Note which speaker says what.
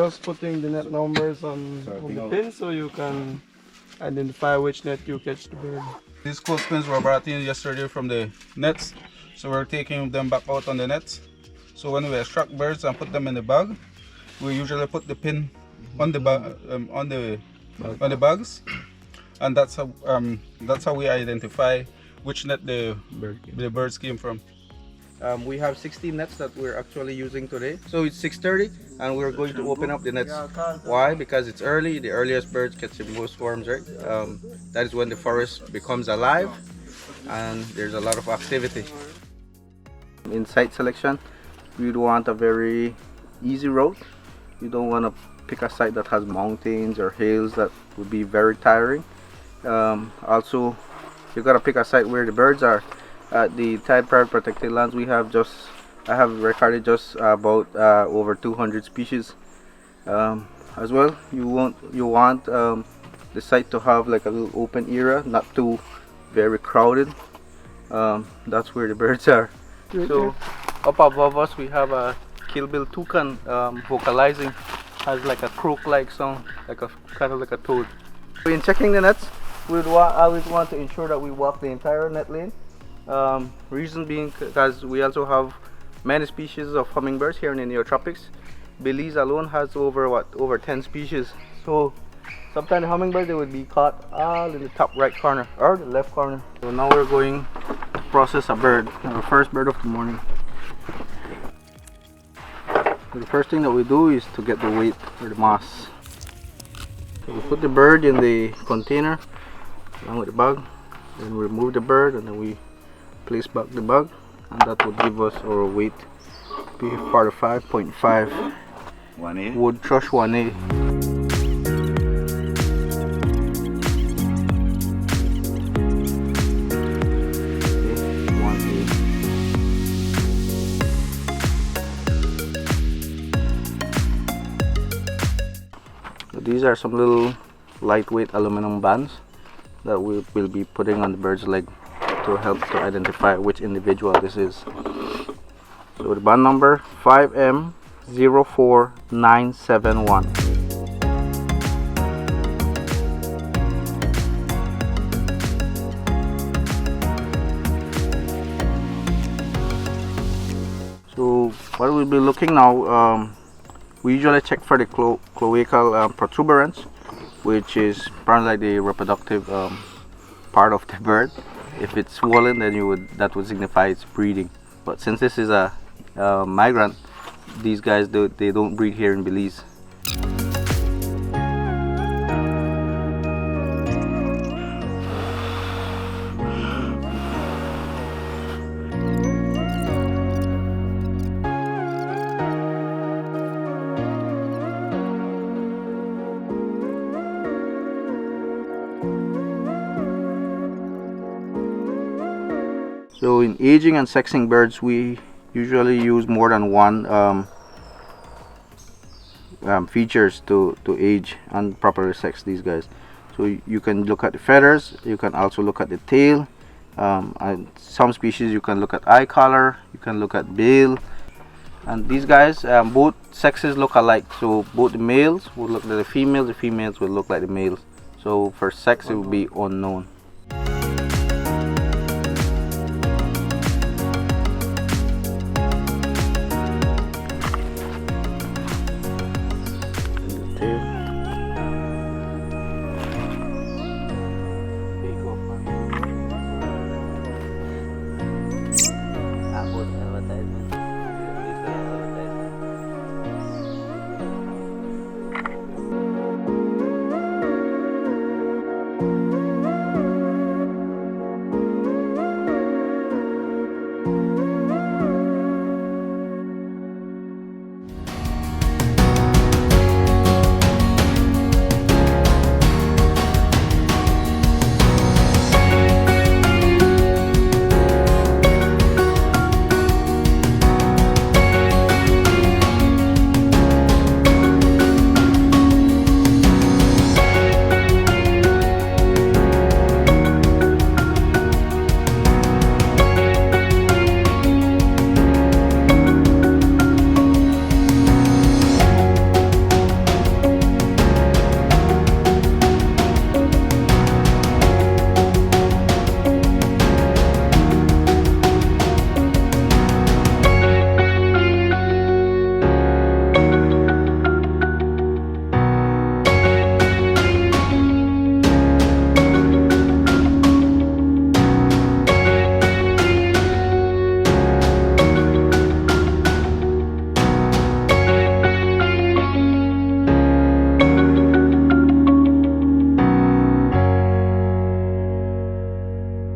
Speaker 1: just putting the net numbers on the pin so you can identify which net you catch the bird.
Speaker 2: These clothespins were brought in yesterday from the nets, so we're taking them back out on the nets. So when we extract birds and put them in the bag, we usually put the pin on the bags, and that's how we identify which net the birds came from.
Speaker 3: We have 16 nets that we're actually using today. So it's 6:30 and we're going to open up the nets. Why? Because it's early. The earliest birds catch the most swarms, right? That is when the forest becomes alive and there's a lot of activity. In site selection, we want a very easy route. You don't want to pick a site that has mountains or hills. That would be very tiring. Also, you gotta pick a site where the birds are. At the Tide Private Protected Lands, I have recorded just about over 200 species. As well, you want the site to have like a little open area, not too very crowded. That's where the birds are. So up above us we have a Kill-Bill toucan vocalizing, has like a croak-like sound, like a kind of like a toad. In checking the nets, I always want to ensure that we walk the entire net lane. Reason being because we also have many species of hummingbirds here in the Neotropics. Belize alone has over 10 species. So sometimes the hummingbird, they would be caught all in the top right corner or the left corner. So now we're going to process a bird, our first bird of the morning. So the first thing that we do is to get the weight or the mass. So we put the bird in the container along with the bag, then we remove the bird and then we place back the bag, and that would give us our weight. Be part of 5.5
Speaker 4: 1A
Speaker 3: wood thrush 1A. So these are some little lightweight aluminum bands that we will be putting on the bird's leg to help to identify which individual this is. So the band number 5M04971. So what we'll be looking now, we usually check for the cloacal protuberance, which is apparently like the reproductive part of the bird. If it's swollen, then that would signify it's breeding. But since this is a migrant, these guys they don't breed here in Belize. So in aging and sexing birds, we usually use more than one features to age and properly sex these guys. So you can look at the feathers, you can also look at the tail, and some species you can look at eye color, you can look at bill. And these guys, both sexes look alike. So both the males will look like the females will look like the males. So for sex it will be unknown.